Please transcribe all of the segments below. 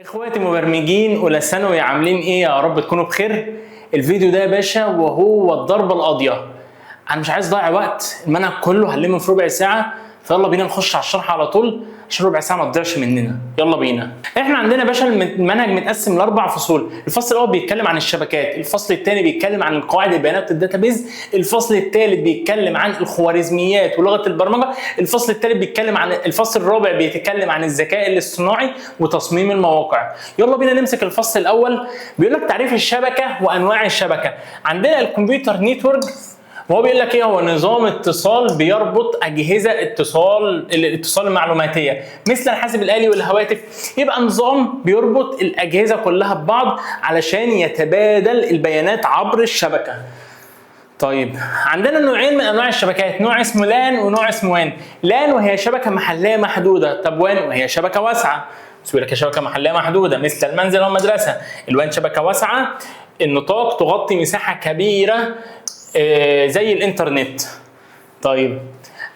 اخواتي مبرمجين اولى ثانوي عاملين ايه؟ يا رب تكونوا بخير. الفيديو ده يا باشا وهو الضربه القاضيه. انا مش عايز اضيع وقت، المنهج كله هنلمه في ربع ساعه، فيلا بينا نخش على الشرح على طول عشان ربع ساعه ما تضيعش مننا. يلا بينا. احنا عندنا يا باشا المنهج متقسم لاربع فصول. الفصل الاول بيتكلم عن الشبكات، الفصل الثاني بيتكلم عن قواعد البيانات الداتابيز، الفصل الثالث بيتكلم عن الخوارزميات ولغه البرمجه، الفصل الثالث بيتكلم عن الفصل الرابع بيتكلم عن الذكاء الاصطناعي وتصميم المواقع. يلا بينا نمسك الفصل الاول. بيقول لك تعريف الشبكه وانواع الشبكه. عندنا الكمبيوتر نتورك، وهو بيقول لك ايه؟ هو نظام اتصال بيربط اجهزه الاتصال المعلوماتيه مثل الحاسب الالي والهواتف. يبقى نظام بيربط الاجهزه كلها ببعض علشان يتبادل البيانات عبر الشبكه. طيب عندنا نوعين من انواع الشبكات، نوع اسمه لان ونوع اسمه وان. لان وهي شبكه محليه محدوده، طب وان وهي شبكه واسعه. بيقول لك شبكه محليه محدوده مثل المنزل والمدرسه. الوان شبكه واسعه، النطاق تغطي مساحه كبيره زي الانترنت. طيب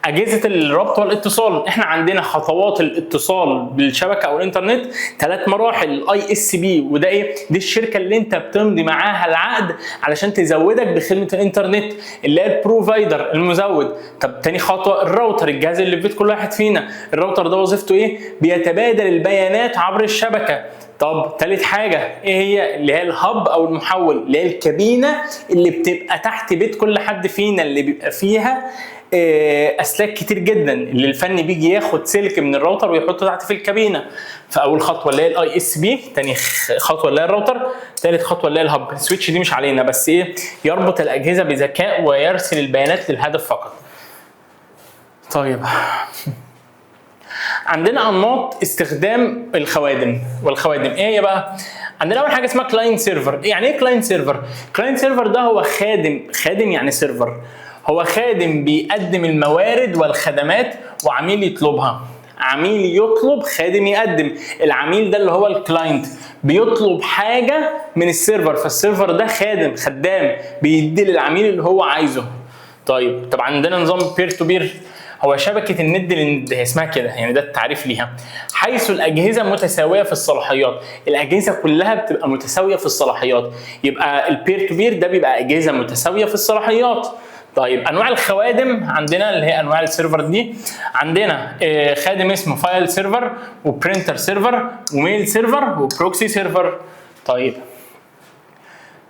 اجهزه الربط والاتصال، احنا عندنا خطوات الاتصال بالشبكه او الانترنت 3 مراحل. الاي اس بي وده ايه؟ دي الشركه اللي انت بتمضي معاها العقد علشان تزودك بخدمه الانترنت، اللي هي البروفايدر المزود. طب تاني خطوه الراوتر، الجهاز اللي في بيت كل واحد فينا. الراوتر ده وظيفته ايه؟ بيتبادل البيانات عبر الشبكه. طب تالت حاجة ايه هي؟ اللي هي الهب او المحول، اللي هي الكابينة اللي بتبقى تحت بيت كل حد فينا، اللي بيبقى فيها اسلاك كتير جدا، اللي الفني بيجي ياخد سلك من الراوتر ويحطه تحت في الكابينة. فاول خطوة اللي هي الاي اس بي، تاني خطوة اللي هي الراوتر، تالت خطوة اللي هي الهب. السويتش دي مش علينا، بس ايه؟ يربط الاجهزة بذكاء ويرسل البيانات للهدف فقط. طيب عندنا انماط استخدام الخوادم والخوادم. ايه هي بقى؟ عندنا اول حاجه اسمها كلاينت سيرفر. يعني ايه كلاينت سيرفر؟ كلاينت سيرفر ده هو خادم يعني سيرفر، هو خادم بيقدم الموارد والخدمات وعميل يطلبها. عميل يطلب، خادم يقدم. العميل ده اللي هو الكلاينت بيطلب حاجه من السيرفر، فالسيرفر ده خدام بيدي للعميل اللي هو عايزه. طيب عندنا نظام بير تو بير، هو شبكة الند للند، هي اسمها كده يعني، ده التعريف ليها. حيث الأجهزة متساوية في الصلاحيات، الأجهزة كلها بتبقى متساوية في الصلاحيات. يبقى البير تو بير ده بيبقى أجهزة متساوية في الصلاحيات. طيب أنواع الخوادم عندنا اللي هي أنواع السيرفر دي. عندنا خادم اسمه فايل سيرفر وبرينتر سيرفر وميل سيرفر وبروكسي سيرفر. طيب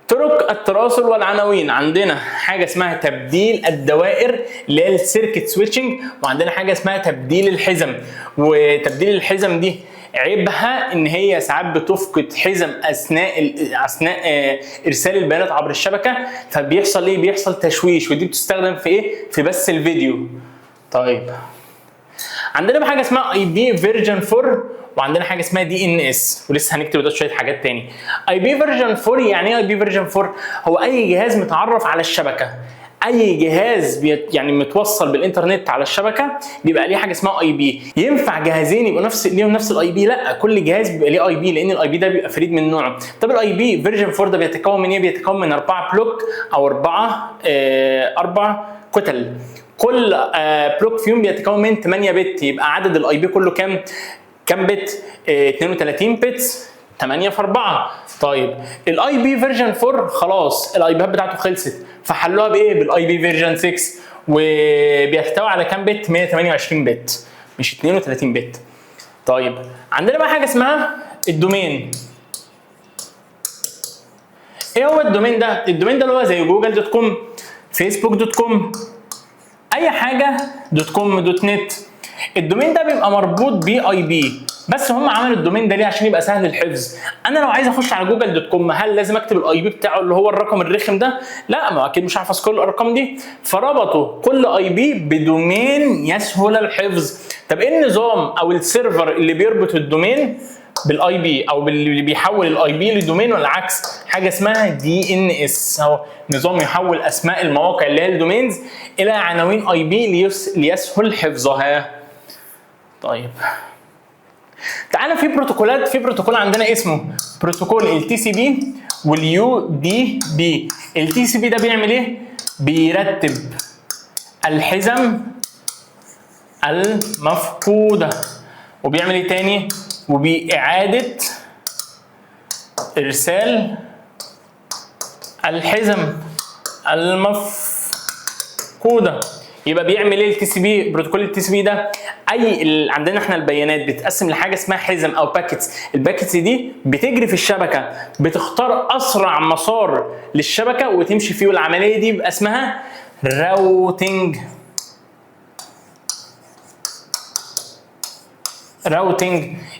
طرق التراسل والعناوين، عندنا حاجه اسمها تبديل الدوائر اللي هي السيركت سويتشنج، وعندنا حاجه اسمها تبديل الحزم. وتبديل الحزم دي عيبها ان هي ساعات بتفقد حزم اثناء ارسال البيانات عبر الشبكه، فبيحصل ايه؟ بيحصل تشويش، ودي بتستخدم في ايه؟ في بث الفيديو. طيب عندنا بقى حاجه اسمها اي بي فيرجن 4، وعندنا حاجه اسمها دي ان اس، ولسه هنكتب ده شويه حاجات تاني. اي بي فيرجن 4 يعني ايه؟ اي بي فيرجن 4 هو اي جهاز متعرف على الشبكه، اي جهاز يعني متوصل بالانترنت على الشبكه بيبقى ليه حاجه اسمها اي بي. ينفع جهازين يبقوا ليهم نفس الاي بي؟ لا، كل جهاز بيبقى ليه اي بي، لان الاي بي ده بيبقى فريد من نوعه. طب الاي بي فيرجن 4 ده بيتكون من ايه؟ بيتكون من 4 بلوك او 4 كتل. كل بلوك فيهم بيتكون من 8 بت، يبقى عدد الاي بي كله كام بت؟ 32 بتس، 8 في 4. طيب الاي بي فيرجن 4 خلاص الاي بيات بتاعته خلصت، فحلوها بايه؟ بالاي بي فيرجن 6، وبيحتوي على كام بت؟ 128 بت مش 32 بت. طيب عندنا بقى حاجه اسمها الدومين. ايه هو الدومين ده؟ الدومين ده اللي هو زي جوجل دوت كوم، فيسبوك دوت كوم، اي حاجه دوت كوم دوت نت. الدومين ده بيبقى مربوط بيه اي بي، بس هم عملوا الدومين ده ليه؟ عشان يبقى سهل الحفظ. انا لو عايز اخش على جوجل دوت كوم، هل لازم اكتب الاي بي بتاعه اللي هو الرقم الرخم ده؟ لا، ما اكيد مش هحفظ كل الارقام دي، فربطوا كل اي بي بدومين يسهل الحفظ. طب ايه النظام او السيرفر اللي بيربط الدومين بالاي بي، او اللي بيحول الاي بي لدومين، ولا العكس؟ حاجه اسمها دي ان اس، اهو نظام يحول اسماء المواقع اللي هي الدومينز الى عناوين اي بي ليسهل حفظها. طيب تعالى في بروتوكولات. في بروتوكول عندنا اسمه بروتوكول التي سي بي واليو دي بي. التي سي بي ده بيعمل ايه؟ بيرتب الحزم المفقوده، وبيعمل ايه تاني؟ وبإعادة ارسال الحزم المفقوده. يبقى بيعمل ايه التي سي بي؟ بروتوكول التي سي بي ده عندنا احنا البيانات بتتقسم لحاجه اسمها حزم او باكيتس. الباكيتس دي بتجري في الشبكه، بتختار اسرع مسار للشبكه وتمشي فيه، والعمليه دي بيبقى اسمها راوتنج.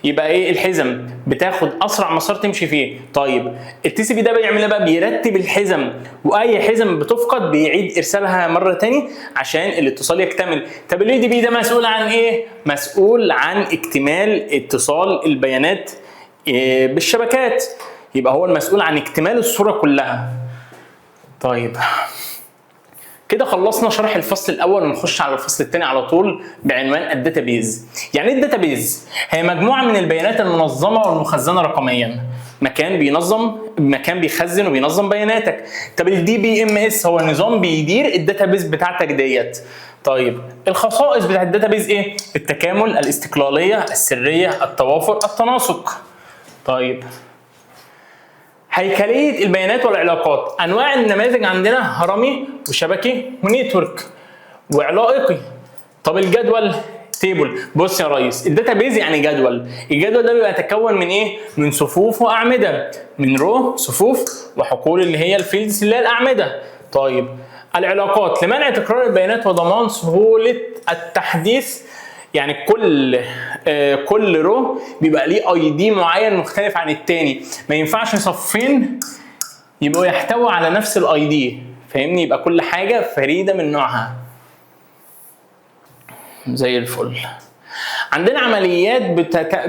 يبقى ايه؟ الحزم بتاخد اسرع مسار تمشي فيه. طيب التي سي بي ده بيعمل ايه بقى؟ بيرتب الحزم، واي حزم بتفقد بيعيد ارسالها مره تاني عشان الاتصال يكتمل. طب الاي دي بي ده مسؤول عن ايه؟ مسؤول عن اكتمال اتصال البيانات بالشبكات، يبقى هو المسؤول عن اكتمال الصوره كلها. طيب كده خلصنا شرح الفصل الاول، ونخش على الفصل الثاني على طول بعنوان الداتابيز. يعني ايه الداتابيز؟ هي مجموعه من البيانات المنظمه والمخزنه رقميا، مكان بيخزن وبينظم بياناتك. طب الدي بي ام اس هو نظام بيدير الداتابيز بتاعتك ديت. طيب الخصائص بتاعت الداتابيز ايه؟ التكامل، الاستقلاليه، السريه، التوافر، التناسق. طيب هيكليه البيانات والعلاقات. انواع النماذج عندنا هرمي وشبكي ونيتورك وعلائقي. طب الجدول تيبل. بص يا ريس، الداتابيز يعني جدول. الجدول ده بيبقى يتكون من ايه؟ من صفوف واعمده، من رو صفوف وحقول اللي هي الفيلدز اللي هي الاعمده. طيب العلاقات لمنع تكرار البيانات وضمان سهوله التحديث. يعني كل رو بيبقى ليه اي دي معين مختلف عن التاني، ما ينفعش صفين يبقوا يحتووا على نفس الاي دي، فاهمني؟ يبقى كل حاجه فريده من نوعها. زي الفل. عندنا عمليات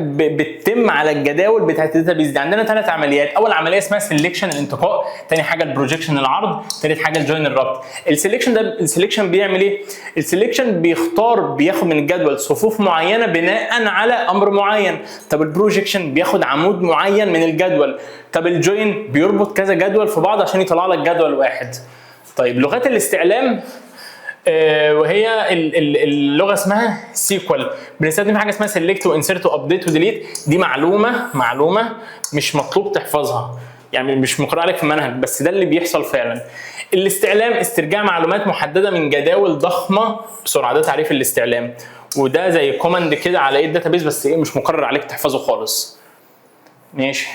بتتم على الجداول بتاعت الداتابيز دي. عندنا 3 عمليات. اول عمليه اسمها سيلكشن الانتقاء، ثاني حاجه البروجكشن العرض، ثالث حاجه الجوين الربط. السيلكشن بيعمل ايه؟ السيلكشن بياخد من الجدول صفوف معينه بناء على امر معين. طب البروجكشن بياخد عمود معين من الجدول. طب الجوين بيربط كذا جدول في بعض عشان يطلع لك جدول واحد. طيب لغات الاستعلام وهي اللغه اسمها سيكوال. بنستخدم حاجه اسمها سيلكت وانسرت وابديت وديليت. دي معلومه مش مطلوب تحفظها، يعني مش مقرر عليك في المنهج، بس ده اللي بيحصل فعلا. الاستعلام استرجاع معلومات محدده من جداول ضخمه بسرعه، ده تعريف الاستعلام. وده زي كوماند كده على ايه الداتابيز، بس ايه مش مقرر عليك تحفظه خالص. ماشي.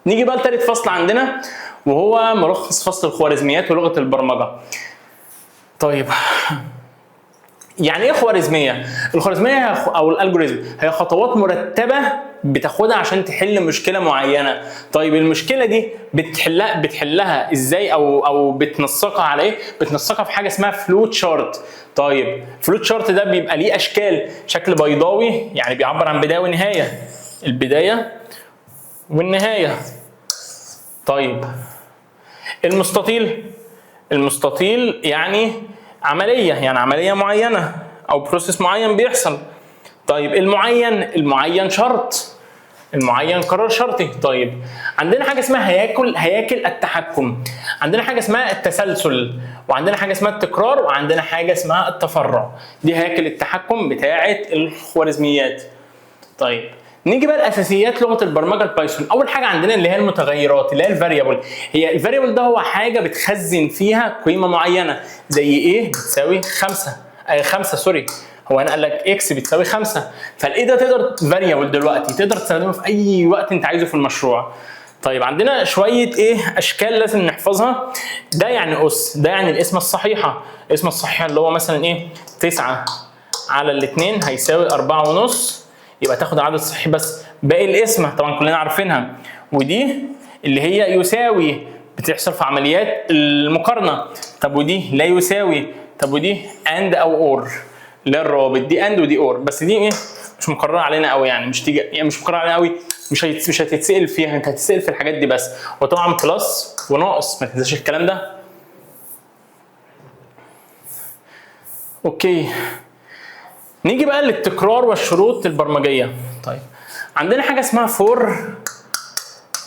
نيجي بقى لثالث فصل عندنا، وهو ملخص فصل الخوارزميات ولغه البرمجه. طيب يعني ايه خوارزميه؟ الخوارزميه او الالجوريزم هي خطوات مرتبه بتاخدها عشان تحل مشكله معينه. طيب المشكله دي بتحلها ازاي او بتنسقها على ايه؟ بتنسقها في حاجه اسمها فلوت شارت. طيب فلوت شارت ده بيبقى ليه اشكال، شكل بيضاوي يعني بيعبر عن بدايه ونهايه، البدايه والنهايه. طيب المستطيل يعني عمليه معينه او بروسيس معين بيحصل. طيب المعين شرط، المعين قرار شرطي. طيب عندنا حاجه اسمها هياكل التحكم، عندنا حاجه اسمها التسلسل، وعندنا حاجه اسمها التكرار، وعندنا حاجه اسمها التفرع. دي هياكل التحكم بتاعه الخوارزميات. طيب نيجي بقى لاساسيات لغه البرمجه البايثون. اول حاجه عندنا اللي هي المتغيرات، اللي هي الفاريبل. هي الفاريبل ده هو حاجه بتخزن فيها قيمه معينه، زي ايه؟ بتساوي 5 سوري، هو انا قال لك اكس بتساوي 5، فالايه ده تقدر فاريبل دلوقتي تقدر تستخدمه في اي وقت انت عايزه في المشروع. طيب عندنا شويه اشكال لازم نحفظها. ده يعني ده يعني القسمه الصحيحه. القسمه الصحيحه اللي هو مثلا 9 على الاثنين هيساوي 4.5، يبقى تاخد عدد صحيح بس. باقي القسمه طبعا كلنا عارفينها. ودي اللي هي يساوي، بتحصل في عمليات المقارنه. طب ودي لا يساوي. طب ودي اند او اور، لا الروابط دي اند ودي اور، بس دي مش مقرره علينا قوي، يعني مش تيجي، يعني مش مقرره علينا قوي، مش هتتسال فيها، انت هتتسال في الحاجات دي بس. وطبعا بلس وناقص ما تنساش الكلام ده. اوكي نيجي بقى للتكرار والشروط البرمجيه. طيب عندنا حاجه اسمها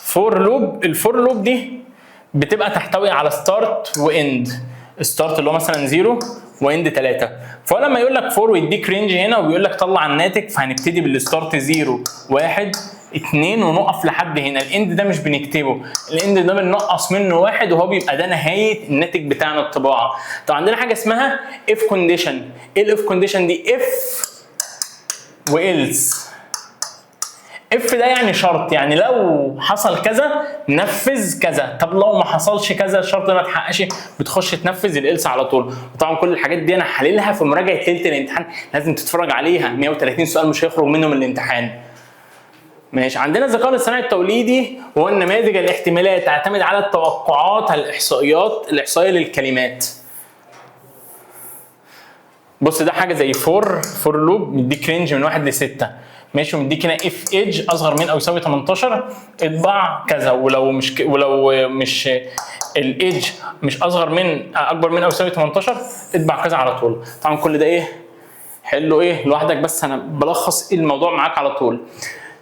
فور لوب. الفور لوب دي بتبقى تحتوي على ستارت واند. ستارت اللي هو مثلا 0 واند 3. فهو لما يقول لك فور ويديك رينج هنا وبيقول لك طلع الناتج، فهنبتدي بالستارت 0 1 2 ونقف لحد هنا. الاند ده مش بنكتبه، الاند ده بننقص منه 1 وهو بيبقى ده نهايه الناتج بتاعنا الطباعه. طب عندنا حاجه اسمها اف كونديشن. ايه الاف كونديشن دي؟ اف والس. اف ده يعني شرط، يعني لو حصل كذا نفذ كذا، طب لو ما حصلش كذا الشرط ده ما اتحققش بتخش تنفذ الالس على طول. وطبعا كل الحاجات دي انا حللها في مراجعه ليله الامتحان، لازم تتفرج عليها، 130 سؤال مش هيخرج منهم الامتحان. ماشي. عندنا الذكاء الاصطناعي التوليدي وهو النماذج الاحتماليه تعتمد على التوقعات الاحصائيه للكلمات. بص ده حاجه زي فور لوب مديك رينج من 1 ل 6، ماشي، ومديك هنا اف ايدج اصغر من او يساوي 18 اطبع كذا، ولو مش الايدج مش اكبر من او يساوي 18 اطبع كذا على طول. طبعا كل ده ايه حله ايه لوحدك، بس انا بلخص الموضوع معاك على طول.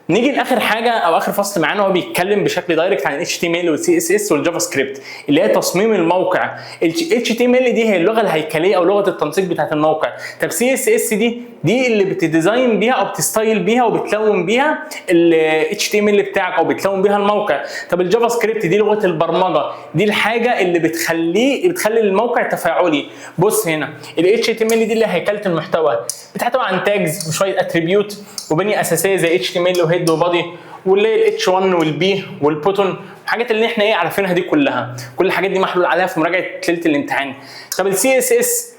نيجي لاخر حاجه او اخر فصل معانا، هو بيتكلم بشكل دايركت عن HTML والسي اس اس والجافا سكريبت اللي هي تصميم الموقع. HTML دي هي اللغه الهيكليه او لغه التنسيق بتاعت الموقع. طب سي اس اس دي اللي بتديزاين بيها او بتستايل بيها وبتلون بيها ال HTML بتاعك او بتلون بيها الموقع. طب الجافا سكريبت دي لغه البرمجه، دي الحاجه اللي بتخلي الموقع تفاعلي. بص هنا ال HTML دي اللي هيكله المحتوى، بتحتوي عن تاجز وشويه اتريبيوت وبنيه اساسيه زي HTML وهيد وبادي واللي هي الاتش 1 والبي والبوتون، الحاجات اللي احنا عارفينها دي كلها. كل الحاجات دي محلول عليها في مراجعه ليله الامتحان. طب السي اس اس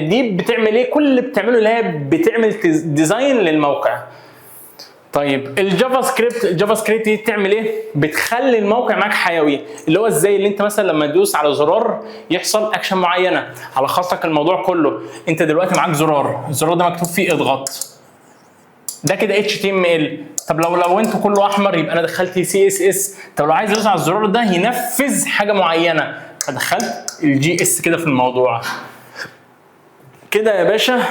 دي بتعمل ايه؟ كل اللي بتعمله اللي هي بتعمل ديزاين للموقع. طيب الجافا سكريبت دي بتعمل ايه؟ بتخلي الموقع معاك حيوي، اللي هو ازاي؟ اللي انت مثلا لما تدوس على زرار يحصل اكشن معينه. على خاصك الموضوع كله، انت دلوقتي معاك الزرار ده مكتوب فيه اضغط، ده كده HTML. طب لو انتوا كله احمر يبقى انا دخلت CSS. طب لو عايز ادوس على الزرار ده ينفذ حاجه معينه فدخلت الGS كده في الموضوع. كده يا باشا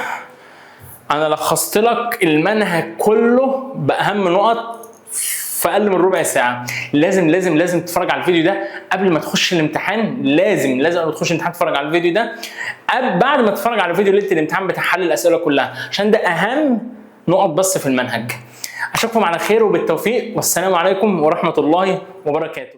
انا لخصت لك المنهج كله باهم نقط في اقل من ربع ساعه. لازم تتفرج على الفيديو ده قبل ما تخش الامتحان، لازم قبل ما تخش الامتحان تتفرج على الفيديو ده، بعد ما تتفرج على فيديو ليله الامتحان بتاع حل الاسئله كلها، عشان ده اهم نقط بس في المنهج. اشوفكم على خير وبالتوفيق، والسلام عليكم ورحمه الله وبركاته.